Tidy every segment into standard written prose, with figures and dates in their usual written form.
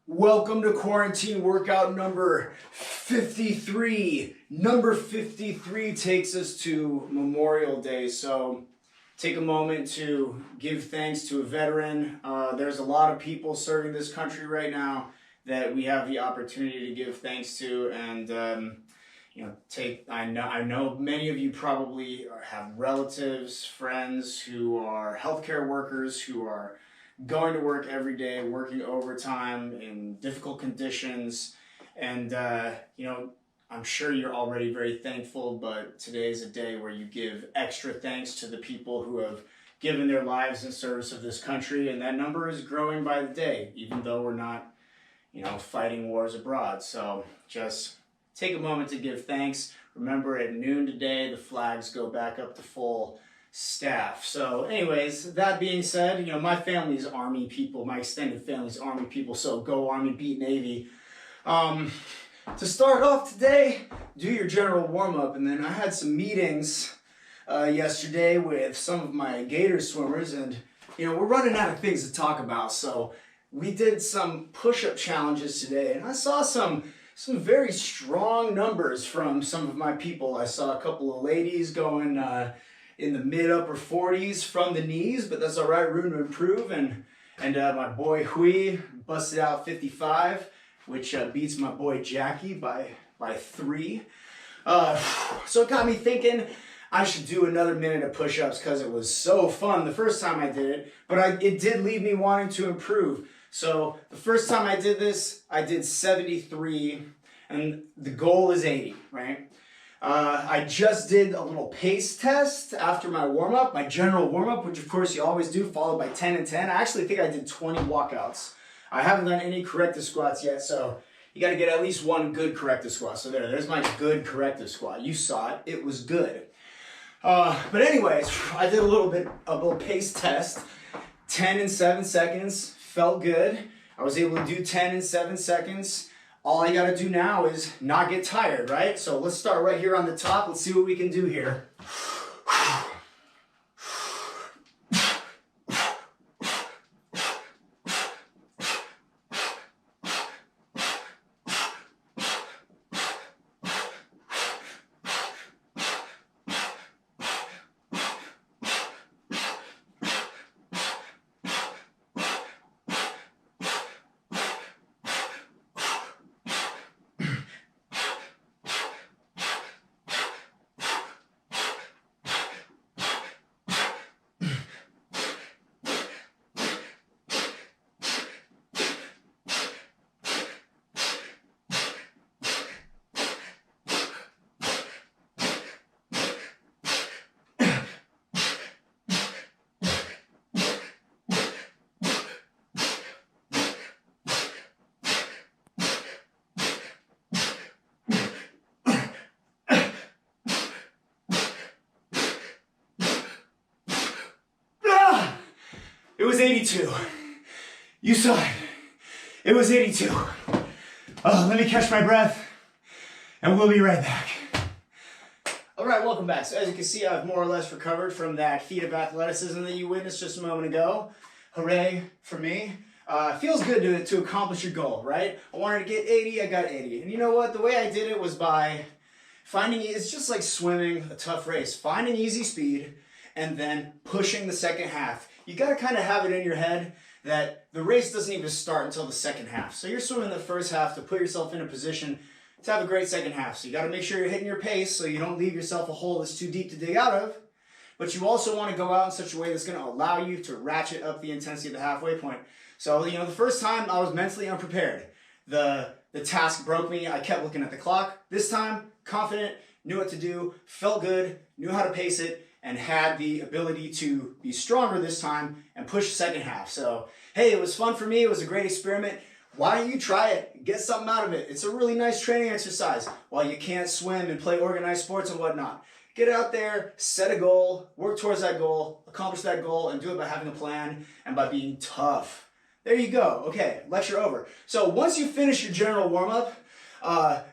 Welcome to quarantine workout number 53. Number 53 takes us to Memorial Day. So take a moment to give thanks to a veteran. There's a lot of people serving this country right now that we have the opportunity to give thanks to. And I know many of you probably have relatives, friends who are healthcare workers who are going to work every day, working overtime in difficult conditions. And, I'm sure you're already very thankful, but today is a day where you give extra thanks to the people who have given their lives in service of this country. And that number is growing by the day, even though we're not, fighting wars abroad. So just take a moment to give thanks. Remember, at noon today, the flags go back up to full staff. So anyways, that being said, my family's Army people, my extended family's Army people, so go Army, beat Navy. To start off today, do your general warm-up, and then I had some meetings yesterday with some of my gator swimmers, and we're running out of things to talk about, so we did some push-up challenges today, and I saw some very strong numbers from some of my people. I saw a couple of ladies going in the mid-upper 40s from the knees, but that's all right, room to improve. And my boy Hui busted out 55, which beats my boy Jackie by 3. So it got me thinking I should do another minute of push-ups because it was so fun the first time I did it, but it did leave me wanting to improve. So the first time I did this, I did 73, and the goal is 80, right? I just did a little pace test after my warm-up, my general warm-up, which of course you always do, followed by 10 and 10. I actually think I did 20 walkouts. I haven't done any corrective squats yet, so you got to get at least one good corrective squat. So there's my good corrective squat. You saw it. It was good. But anyways, I did a little pace test. 10 and 7 seconds. Felt good. I was able to do 10 in 7 seconds. All I gotta do now is not get tired, right? So let's start right here on the top. Let's see what we can do here. It was 82. You saw it. It was 82. Let me catch my breath, and we'll be right back. All right, welcome back. So as you can see, I've more or less recovered from that feat of athleticism that you witnessed just a moment ago. Hooray for me. Feels good to accomplish your goal, right? I wanted to get 80, I got 80. And you know what? The way I did it was by it's just like swimming a tough race. Finding easy speed and then pushing the second half. You gotta kind of have it in your head that the race doesn't even start until the second half. So you're swimming the first half to put yourself in a position to have a great second half. So you gotta make sure you're hitting your pace so you don't leave yourself a hole that's too deep to dig out of. But you also wanna go out in such a way that's gonna allow you to ratchet up the intensity at the halfway point. So, the first time I was mentally unprepared. The task broke me. I kept looking at the clock. This time, confident, knew what to do, felt good, knew how to pace it, and had the ability to be stronger this time and push the second half. So, hey, it was fun for me. It was a great experiment. Why don't you try it? Get something out of it. It's a really nice training exercise while you can't swim and play organized sports and whatnot. Get out there, set a goal, work towards that goal, accomplish that goal, and do it by having a plan and by being tough. There you go. Okay, lecture over. So once you finish your general warm-up,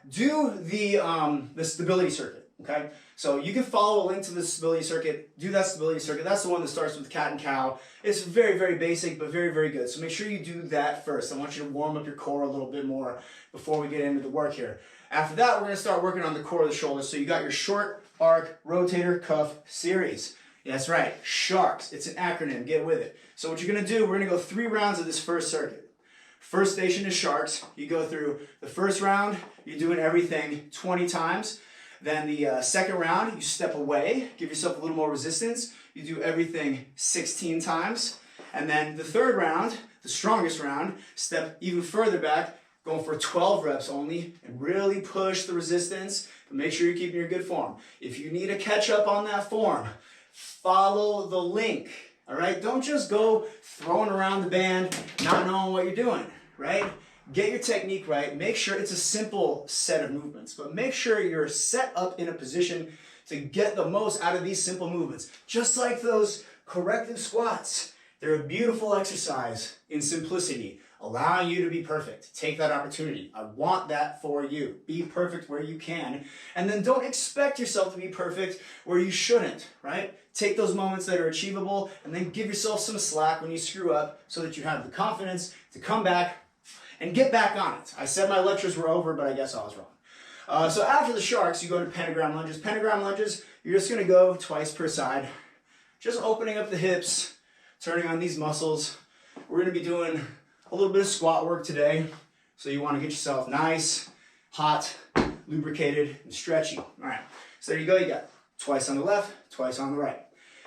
do the stability circuit. Okay, so you can follow a link to the stability circuit, do that stability circuit. That's the one that starts with cat and cow. It's very, very basic, but very, very good. So make sure you do that first. I want you to warm up your core a little bit more before we get into the work here. After that, we're gonna start working on the core of the shoulders. So you got your short arc rotator cuff series. That's right, SHARCS. It's an acronym, get with it. So what you're gonna do, we're gonna go 3 rounds of this first circuit. First station is SHARCS. You go through the first round, you're doing everything 20 times. Then the second round, you step away, give yourself a little more resistance. You do everything 16 times. And then the third round, the strongest round, step even further back, going for 12 reps only, and really push the resistance, but make sure you're keeping your good form. If you need to catch up on that form, follow the link, all right? Don't just go throwing around the band, not knowing what you're doing, right? Get your technique right. Make sure it's a simple set of movements, but make sure you're set up in a position to get the most out of these simple movements. Just like those corrective squats, they're a beautiful exercise in simplicity, allowing you to be perfect. Take that opportunity. I want that for you. Be perfect where you can, and then don't expect yourself to be perfect where you shouldn't, right? Take those moments that are achievable, and then give yourself some slack when you screw up so that you have the confidence to come back and get back on it. I said my lectures were over, but I guess I was wrong. So after the SHARCS, you go to pentagram lunges. Pentagram lunges, you're just gonna go twice per side. Just opening up the hips, turning on these muscles. We're gonna be doing a little bit of squat work today. So you wanna get yourself nice, hot, lubricated, and stretchy. All right, so there you go. You got twice on the left, twice on the right.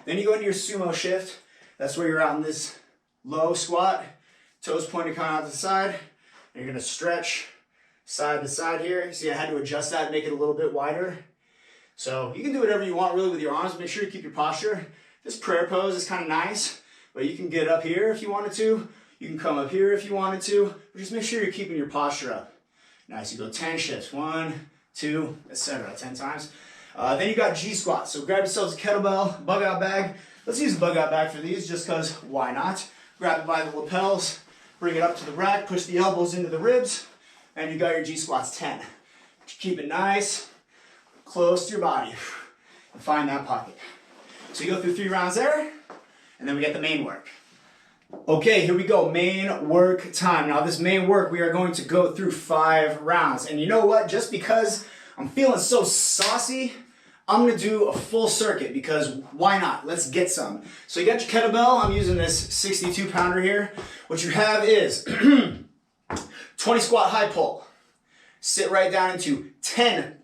Then you go into your sumo shift. That's where you're out in this low squat, toes pointed kind of out to the side. You're gonna stretch side to side here. See, I had to adjust that, make it a little bit wider. So you can do whatever you want really with your arms. Make sure you keep your posture. This prayer pose is kind of nice, but you can get up here if you wanted to. You can come up here if you wanted to. But just make sure you're keeping your posture up. Nice, you go 10 shifts. 1, 2, etc. 10 times. Then you got G squats. So grab yourselves a kettlebell, bug out bag. Let's use the bug out bag for these just because why not? Grab it by the lapels. Bring it up to the rack, push the elbows into the ribs, and you got your G squats 10. Keep it nice, close to your body, and find that pocket. So you go through 3 rounds there, and then we get the main work. Okay, here we go, main work time. Now this main work, we are going to go through 5 rounds. And you know what, just because I'm feeling so saucy, I'm gonna do a full circuit because why not? Let's get some. So you got your kettlebell. I'm using this 62 pounder here. What you have is 20 squat high pull. Sit right down into 10,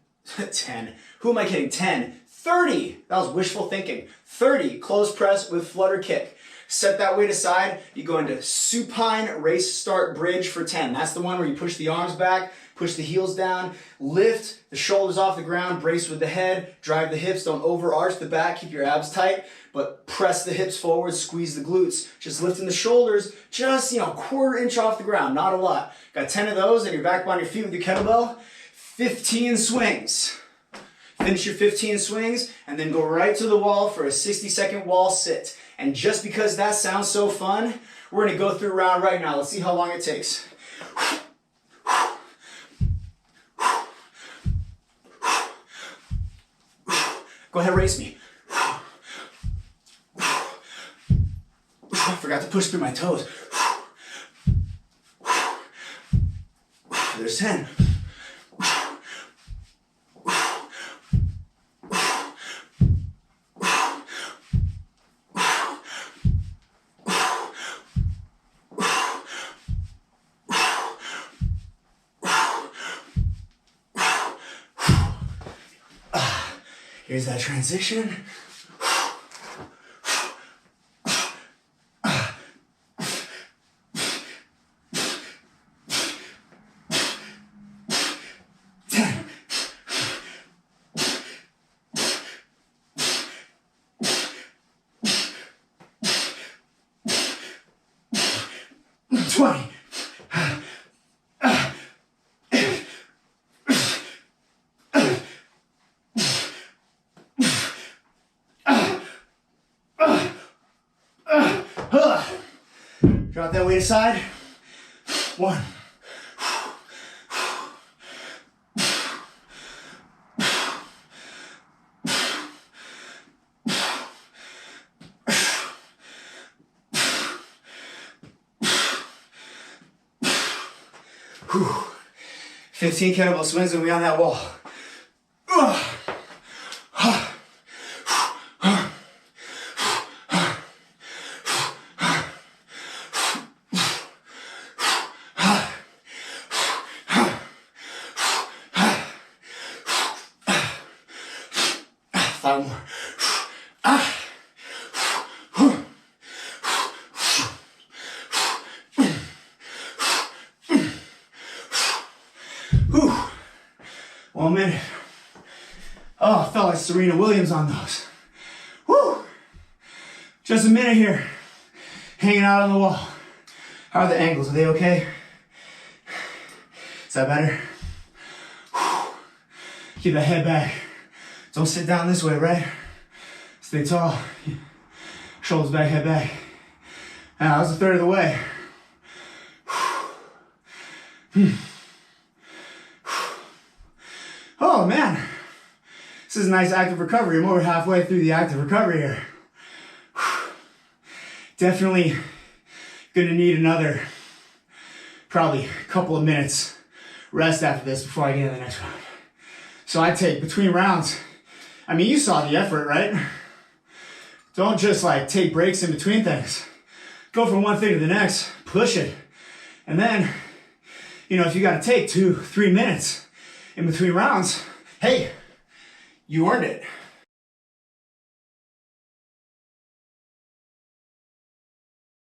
who am I kidding? 10, 30, that was wishful thinking. 30 close press with flutter kick. Set that weight aside. You go into supine race start bridge for 10. That's the one where you push the arms back, push the heels down, lift the shoulders off the ground, brace with the head, drive the hips, don't overarch the back, keep your abs tight, but press the hips forward, squeeze the glutes. Just lifting the shoulders, just, a quarter inch off the ground, not a lot. Got 10 of those, and you're back on your feet with your kettlebell. 15 swings. Finish your 15 swings, and then go right to the wall for a 60-second wall sit. And just because that sounds so fun, we're gonna go through a round right now. Let's see how long it takes. Go ahead, race me. I forgot to push through my toes. There's 10. Here's that transition. Drop that weight aside. 1. 2. Whew. 15 kettlebell swings and we on that wall. Five more. Whew. 1 minute. Oh, I felt like Serena Williams on those. Whew. Just a minute here. Hanging out on the wall. How are the angles? Are they okay? Is that better? Whew. Keep that head back. Don't sit down this way, right? Stay tall. Shoulders back, head back. Now, that was a third of the way. Oh man, this is a nice active recovery. I'm over halfway through the active recovery here. Definitely gonna need another, probably a couple of minutes rest after this before I get into the next round. So I take between rounds. I mean, you saw the effort, right? Don't just like take breaks in between things. Go from one thing to the next, push it. And then, you know, if you gotta take 2-3 minutes in between rounds, hey, you earned it.